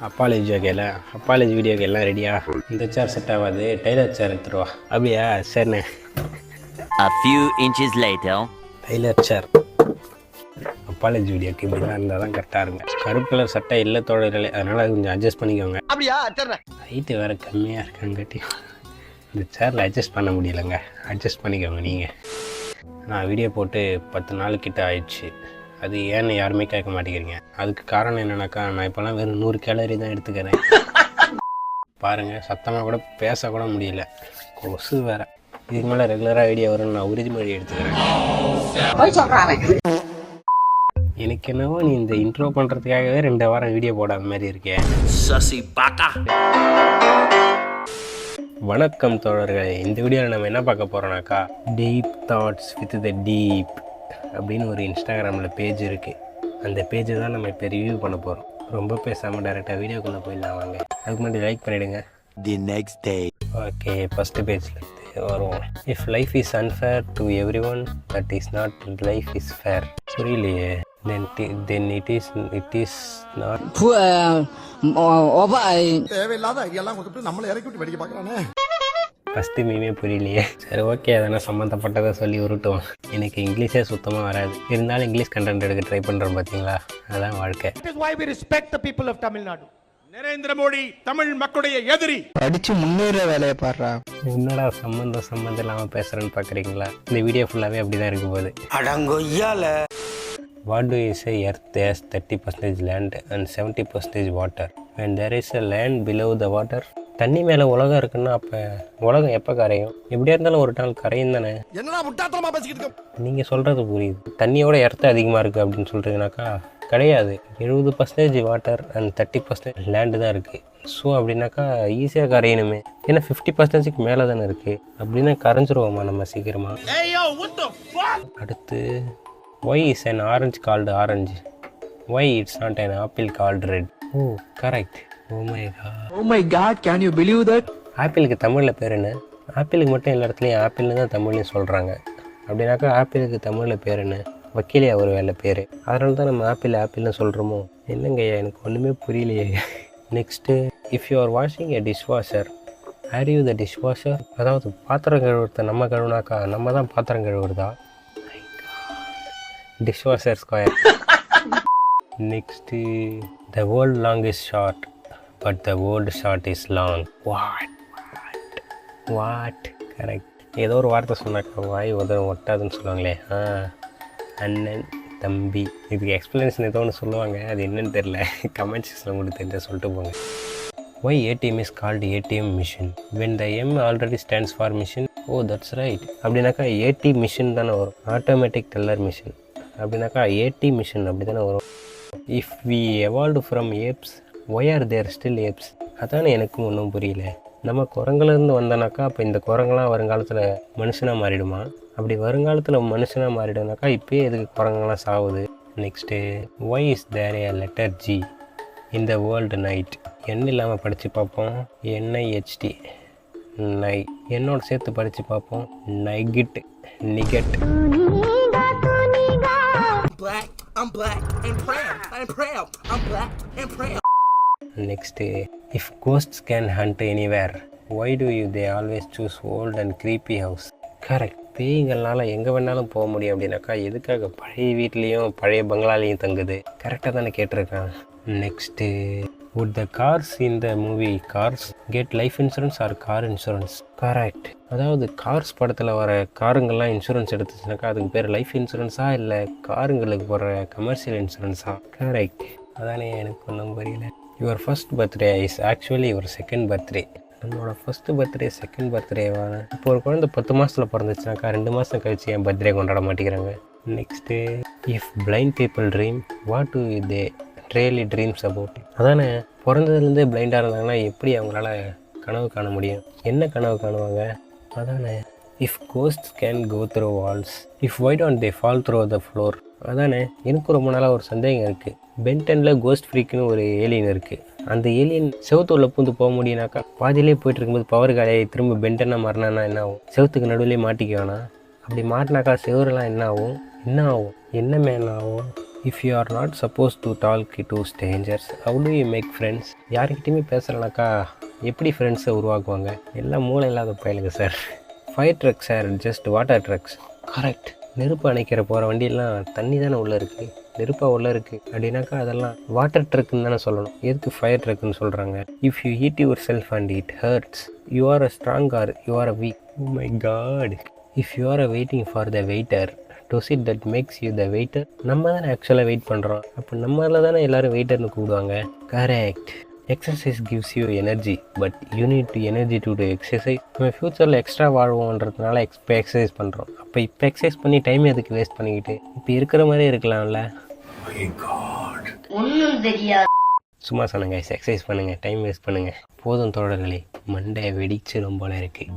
Apology ஓகேல, apology வீடியோக்கு எல்லாம் ரெடியா? இந்த சேர் செட் ஆகாது, டைலர் சேர் எடுத்துருவா. அப்படியா? சரிண்ணே. A few inches later. Tyler சேர் அப்பாலேஜ் வீடியோக்கு இப்படிலாம் இருந்தால் தான் கரெக்டாக இருக்கும். கருப்பு கலர் சட்டை இல்லை தோழர்களே, அதனால் கொஞ்சம் அட்ஜஸ்ட் பண்ணிக்கோங்க. அப்படியா? ஹைட்டு வேறு கம்மியாக இருக்காங்கட்டி இந்த சேரில் அட்ஜஸ்ட் பண்ண முடியலைங்க. அட்ஜஸ்ட் பண்ணிக்கோங்க நீங்கள். நான் வீடியோ போட்டு 10 நாளுக்கிட்ட ஆயிடுச்சு. அது ஏன்னு யாருமே கேட்க மாட்டேங்கிறீங்க. அதுக்கு காரணம் என்னன்னாக்கா, நான் இப்போலாம் வெறும் 100 கேலரி தான் எடுத்துக்கிறேன். பாருங்கள், சத்தமாக கூட பேசக்கூட முடியல, கொசு வேறு. இதுக்கு மேலே ரெகுலராக வீடியோ வரும்னு நான் உறுதிமொழி எடுத்துக்கிறேன். எனக்கு என்னவோ நீ இந்த இன்ட்ரோ பண்ணுறதுக்காகவே 2 வாரம் வீடியோ போடாத மாதிரி இருக்கேன். வணக்கம் தோழர்களே. இந்த வீடியோவில் நம்ம என்ன பார்க்க போகிறோம்னாக்கா, deep thoughts with the deep அப்படின்னு ஒரு இன்ஸ்டாகிராமில் பேஜ் இருக்குது. அந்த பேஜை தான் நம்ம இப்போ ரிவ்யூ பண்ண போகிறோம். ரொம்ப பேசாமல் டேரெக்டாக வீடியோக்குள்ளே போயிடலாம் வாங்க. அதுக்கு முன்னாடி லைக் பண்ணிவிடுங்க. The next day. Okay, first பேஜில் வருவோம். If life is unfair to everyone, that is not life is fair. புரியலையே. then it is not. தேவையில்லாத ஐடியாலாம் கொடுத்து நம்மளை இறக்கி விட்டு வெடிக்க பார்க்குறானே. ஃபஸ்ட்டு மீமே புரியலையே. சரி, ஓகே, அதெல்லாம் சம்மந்தப்பட்டதை சொல்லி உருட்டுவோம். எனக்கு இங்கிலீஷே சுத்தமாக வராது. இருந்தாலும் இங்கிலீஷ் கண்டென்ட் எடுக்க ட்ரை பண்ணுறோம் பார்த்தீங்களா, அதான் வாழ்க்கை. நரேந்திர மோடி தமிழ் மக்களுடைய எதிரி. படிச்சு முன்னேற வேலையை பாடுறா. என்னடா சம்மந்தம் இல்லாமல் பேசுகிறேன்னு பார்க்குறீங்களா? இந்த வீடியோ ஃபுல்லாகவே அப்படி தான் இருக்க போகுது. அடங்கொய்யால. What do you say? Earth has 30% land and 70% water. When there is a land below the water. தண்ணி மேலே உலகம் இருக்குன்னா அப்போ உலகம் எப்போ கரையும்? எப்படியா இருந்தாலும் ஒரு நாள் கரையும் தானே. என்னடா முட்டாத்தனமா பேசிக்கிட்டு இருக்க? நீங்கள் சொல்கிறது புரியுது. தண்ணியோட எர்த்து அதிகமாக இருக்குது அப்படின்னு சொல்கிறீங்கனாக்கா கிடையாது. 70% வாட்டர் அண்ட் 30% லேண்டு தான் இருக்குது. ஸோ அப்படின்னாக்கா ஈஸியாக கரையணுமே. ஏன்னா 50%க்கு மேலே தானே இருக்குது. அப்படின்னா கரைஞ்சிருவோமா நம்ம சீக்கிரமாக? அடுத்து, why is an orange called orange? Why it's not an apple called red? Oh, correct. Oh my god, can you believe that? ஆப்பிளுக்கு தமிழில் பேர் என்ன? ஆப்பிளுக்கு மட்டும் எல்லா இடத்துலையும் ஆப்பிள்னு தான் தமிழ்லையும் சொல்கிறாங்க. அப்படின்னாக்கா ஆப்பிளுக்கு தமிழில் பேர் என்ன? வக்கீலையா ஒரு வேலை பேர். அதனால தான் நம்ம ஆப்பிள்னு சொல்கிறோமோ என்னங்கய்யா, எனக்கு ஒன்றுமே புரியலையே. Next, if you R washing a dishwasher, are you the dishwasher? அதாவது பாத்திரம் கழுவுறத நம்ம கழுவுனாக்கா நம்ம தான் பாத்திரம் கழுவுறதா? Dishwasher square. Next, the world long is short, but the world short is long. What? Correct. ஏதோ ஒரு வார்த்தை சொன்னாக்கா வாய் ஒட்டாதுன்னு சொல்லுவாங்களே. அண்ணன் தம்பி, இதுக்கு எக்ஸ்பிளனேஷன் ஏதோ ஒன்று சொல்லுவாங்க, அது என்னன்னு தெரியல. கமெண்ட் செக்ஷனில் உங்களுக்கு தெரிஞ்ச சொல்லிட்டு போங்க. Why ATM is called ATM machine when the M already stands for machine? Oh, that's right. அப்படின்னாக்கா AT மிஷின் தானே வரும், ஆட்டோமேட்டிக் டெல்லர் மிஷின். அப்படின்னாக்கா ஏடி மிஷின் அப்படி தானே வரும். If we evolved from apes, why are there still apes? அதானே எனக்கும் ஒன்றும் புரியல. நம்ம குரங்குலேருந்து வந்தோனாக்கா அப்போ இந்த குரங்கெல்லாம் வருங்காலத்தில் மனுஷனாக மாறிடுமா? அப்படி வருங்காலத்தில் மனுஷனாக மாறிடுனாக்கா இப்போயே எதுக்கு குரங்கெல்லாம் சாகுது? Next, why is there a letter G in the world night? எண் இல்லாமல் படித்து பார்ப்போம். NIHT நை. என்னோட சேர்த்து படித்து பார்ப்போம். நைகிட், நிகட். I'm black and proud. I'm proud. I'm black and proud. Next, if ghosts can hunt anywhere, why do they always choose old and creepy house? Correct. பேய்கள்னால எங்கே வேணாலும் போக முடியும் அப்படின்னாக்கா எதுக்காக பழைய வீட்லேயும் பழைய பங்களாலையும் தங்குது? கரெக்டாக தானே கேட்டிருக்கான். Next, would the cars in the movie Cars get life insurance or car insurance? Correct. அதாவது கார்ஸ் படத்தில் வர காருங்கள்லாம் இன்சூரன்ஸ் எடுத்துச்சுனாக்கா அதுக்கு பேர் லைஃப் இன்சூரன்ஸா இல்லை காருங்களுக்கு போடுற கமர்ஷியல் இன்சூரன்ஸா? கரெக்ட். அதானே எனக்கு ஒன்றும் புரியல. Your first birthday is actually your second birthday. நம்மளோட ஃபஸ்ட்டு பர்த்டே செகண்ட் பர்த்டேவா? இப்போ ஒரு குழந்தை 10 மாதத்தில் பிறந்துச்சுனாக்கா 2 மாதம் கழிச்சு என் பர்த்டே கொண்டாட மாட்டேங்கிறாங்க. Next, if blind people dream, what to they really dreams about? அதானே, பிறந்ததுலேருந்தே பிளைண்டாக இருந்தாங்கன்னா எப்படி அவங்களால கனவு காண முடியும்? என்ன கனவு காணுவாங்க? அதானே, if ghost can go through walls, if why don't they fall through the floor? அதானே, எனக்கு ரொம்ப நாளாக ஒரு சந்தேகம் இருக்குது. பென்டனில் கோஸ்ட் ஃப்ரீக்குன்னு ஒரு ஏலியன் இருக்குது. அந்த ஏலியன் செவத்து உள்ள பூந்து போக முடியுனாக்கா பாதியிலே போயிட்டு இருக்கும்போது பவர் காலையை திரும்ப பென்டனாக மாறினான்னா என்ன ஆகும்? செவத்துக்கு நடுவிலே மாட்டிக்குவானா? அப்படி மாட்டினாக்கா செவரெல்லாம் என்ன ஆகும்? என்ன மேலே ஆகும்? If you are not suppose to talk to strangers how do you make friends? யார்கிட்டையுமே பேசுகிறனாக்கா எப்படி ஃப்ரெண்ட்ஸை உருவாக்குவாங்க? எல்லாம் மூளை இல்லாத பயலுங்க sir. Fire trucks are just water trucks. Correct. நெருப்பு அணைக்கிற போகிற வண்டியெல்லாம் தண்ணி தானே உள்ளே இருக்குது, நெருப்பாக உள்ளே இருக்குது அப்படின்னாக்கா அதெல்லாம் வாட்டர் ட்ரக்குன்னு தானே சொல்லணும். எதுக்கு ஃபயர் ட்ரக்குன்னு சொல்கிறாங்க? If you heat yourself and it hurts you are a strong or you are a weak. Oh my God. If you are a waiting for the waiter to sit that makes you the waiter. நம்ம தானே ஆக்சுவலாக wait பண்ணுறோம், அப்போ நம்மளால தானே எல்லோரும் வெயிட்டர்னு கூப்பிடுவாங்க. Correct. Exercise gives you energy but you need to energy to exercise. நம்ம ஃப்யூச்சரில் எக்ஸ்ட்ரா வாழ்வோன்றதுனால இப்போ எக்ஸசைஸ் பண்ணுறோம். அப்போ இப்போ எக்ஸசைஸ் பண்ணி டைம் எதுக்கு வேஸ்ட் பண்ணிக்கிட்டு இப்போ இருக்கிற மாதிரியே இருக்கலாம்ல. ஒன்றும் தெரியாது. சும்மா சொன்னங்க, எக்ஸசைஸ் பண்ணுங்கள், டைம் வேஸ்ட் பண்ணுங்கள். போதும் தோழர்களே, மண்டை வெடிச்சிடும் போல இருக்குது.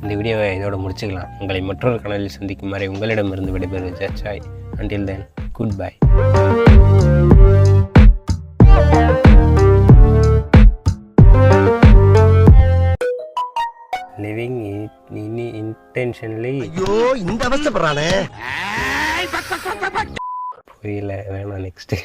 இந்த வீடியோவை இதோட முடிச்சுக்கலாம். உங்களை மற்றொரு காணொலியில் சந்திக்கும் வரை உங்களிடமிருந்து விடைபெறுவது ஜட்ஜாய். Until then, good bye. Living intentionally. ஐயோ இந்த அவஸ்தைப்படுறானே. புரியல, வேணாம், நெக்ஸ்ட்டு.